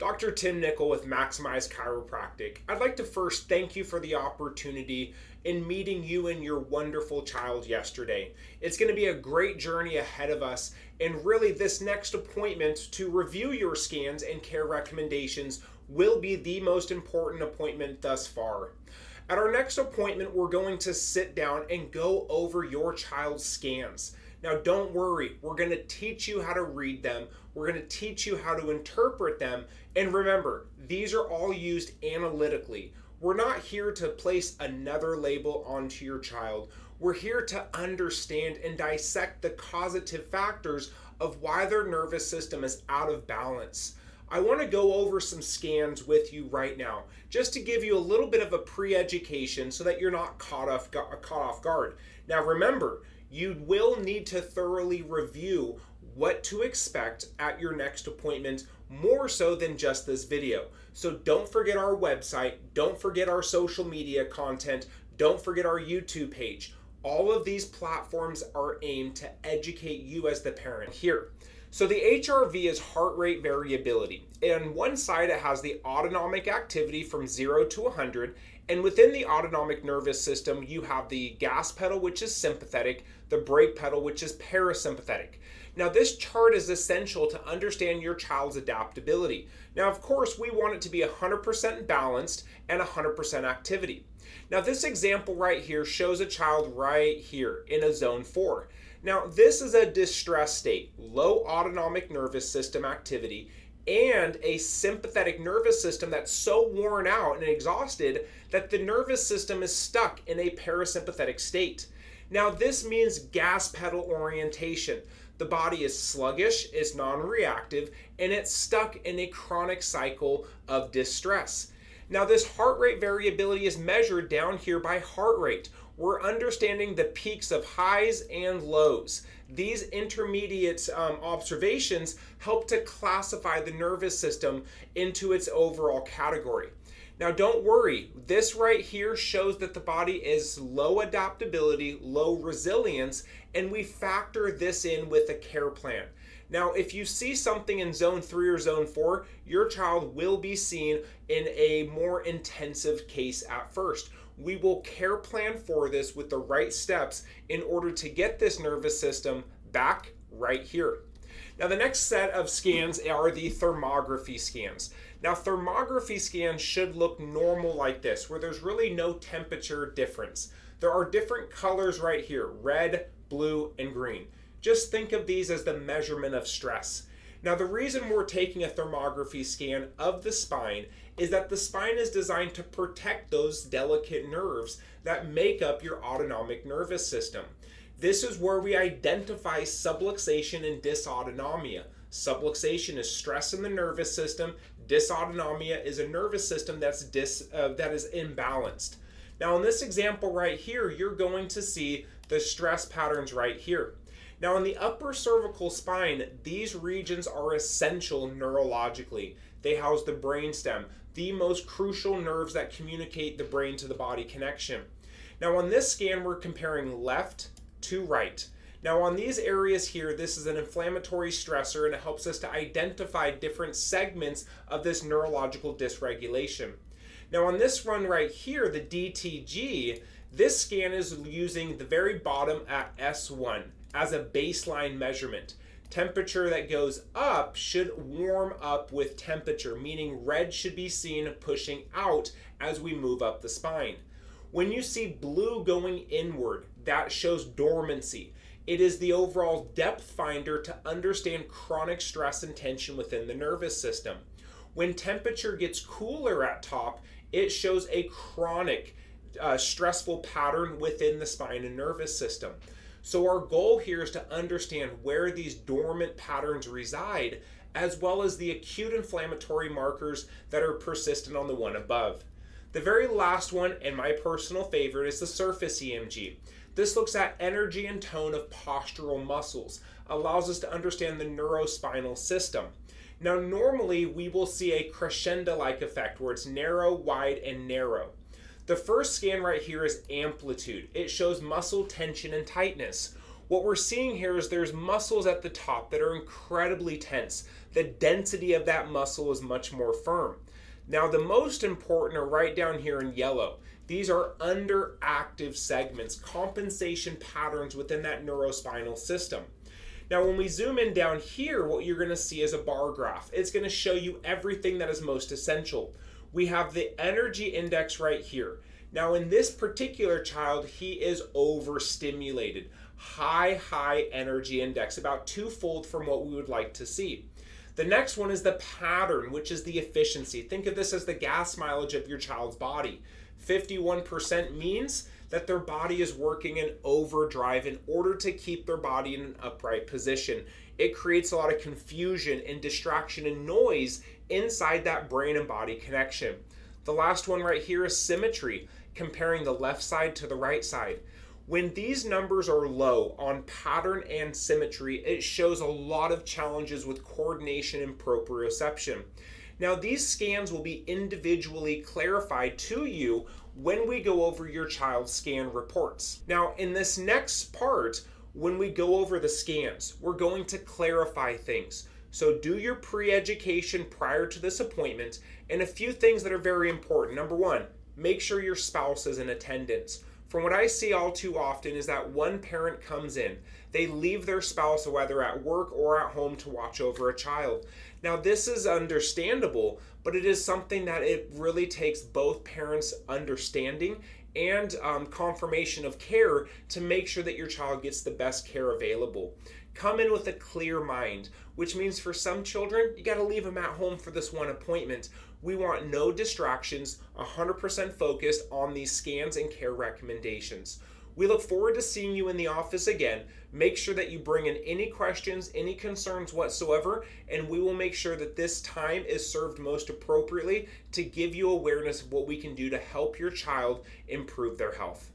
Dr. Tim Nickel with Maximize Chiropractic. I'd like to first thank you for the opportunity in meeting you and your wonderful child yesterday. It's going to be a great journey ahead of us, and really this next appointment to review your scans and care recommendations will be the most important appointment thus far. At our next appointment, we're going to sit down and go over your child's scans. Now, don't worry, we're going to teach you how to read them. We're going to teach you how to interpret them. And remember, these are all used analytically. We're not here to place another label onto your child. We're here to understand and dissect the causative factors of why their nervous system is out of balance. I want to go over some scans with you right now, just to give you a little bit of a pre-education so that you're not caught off guard. Now remember, you will need to thoroughly review what to expect at your next appointment, more so than just this video. So don't forget our website, don't forget our social media content, don't forget our YouTube page. All of these platforms are aimed to educate you as the parent here. So the HRV is heart rate variability. On one side, it has the autonomic activity from 0 to 100. And within the autonomic nervous system, you have the gas pedal, which is sympathetic, the brake pedal, which is parasympathetic. Now, this chart is essential to understand your child's adaptability. Now, of course, we want it to be 100% balanced and 100% activity. Now, this example right here shows a child right here in a zone 4. Now, this is a distress state, low autonomic nervous system activity, and a sympathetic nervous system that's so worn out and exhausted that the nervous system is stuck in a parasympathetic state. Now, this means gas pedal orientation. The body is sluggish, is non-reactive, and it's stuck in a chronic cycle of distress. Now, this heart rate variability is measured down here by heart rate. We're understanding the peaks of highs and lows. These intermediate observations help to classify the nervous system into its overall category. Now, don't worry, this right here shows that the body is low adaptability, low resilience, and we factor this in with a care plan. Now, if you see something in zone 3 or zone 4, your child will be seen in a more intensive case at first. We will care plan for this with the right steps in order to get this nervous system back right here. Now, the next set of scans are the thermography scans. Now, thermography scans should look normal like this, where there's really no temperature difference. There are different colors right here, red, blue, and green. Just think of these as the measurement of stress. Now, the reason we're taking a thermography scan of the spine is that the spine is designed to protect those delicate nerves that make up your autonomic nervous system. This is where we identify subluxation and dysautonomia. Subluxation is stress in the nervous system. Dysautonomia is a nervous system that is imbalanced. Now, in this example right here, you're going to see the stress patterns right here. Now, in the upper cervical spine, these regions are essential neurologically. They house the brainstem, the most crucial nerves that communicate the brain to the body connection. Now, on this scan, we're comparing left to right. Now, on these areas here, this is an inflammatory stressor, and it helps us to identify different segments of this neurological dysregulation. Now, on this one right here, the DTG, this scan is using the very bottom at S1 as a baseline measurement. Temperature that goes up should warm up with temperature, meaning red should be seen pushing out as we move up the spine. When you see blue going inward, that shows dormancy. It is the overall depth finder to understand chronic stress and tension within the nervous system. When temperature gets cooler at top, it shows a chronic stressful pattern within the spine and nervous system. So our goal here is to understand where these dormant patterns reside, as well as the acute inflammatory markers that are persistent on the one above. The very last one, and my personal favorite, is the surface EMG. This looks at energy and tone of postural muscles, allows us to understand the neurospinal system. Now, normally we will see a crescendo-like effect where it's narrow, wide, and narrow. The first scan right here is amplitude. It shows muscle tension and tightness. What we're seeing here is there's muscles at the top that are incredibly tense. The density of that muscle is much more firm. Now, the most important are right down here in yellow. These are underactive segments, compensation patterns within that neurospinal system. Now, when we zoom in down here, what you're going to see is a bar graph. It's going to show you everything that is most essential. We have the energy index right here. Now, in this particular child, he is overstimulated. High energy index, about twofold from what we would like to see. The next one is the pattern, which is the efficiency. Think of this as the gas mileage of your child's body. 51% means that their body is working in overdrive in order to keep their body in an upright position. It creates a lot of confusion and distraction and noise inside that brain and body connection. The last one right here is symmetry, comparing the left side to the right side. When these numbers are low on pattern and symmetry, it shows a lot of challenges with coordination and proprioception. Now, these scans will be individually clarified to you when we go over your child's scan reports. Now, in this next part, when we go over the scans, we're going to clarify things. So do your pre-education prior to this appointment, and a few things that are very important. Number one, make sure your spouse is in attendance. From what I see all too often is that one parent comes in, they leave their spouse whether at work or at home to watch over a child. Now, this is understandable, but it is something that it really takes both parents' understanding and confirmation of care to make sure that your child gets the best care available. Come in with a clear mind, which means for some children, you got to leave them at home for this one appointment. We want no distractions, 100% focused on these scans and care recommendations. We look forward to seeing you in the office again. Make sure that you bring in any questions, any concerns whatsoever, and we will make sure that this time is served most appropriately to give you awareness of what we can do to help your child improve their health.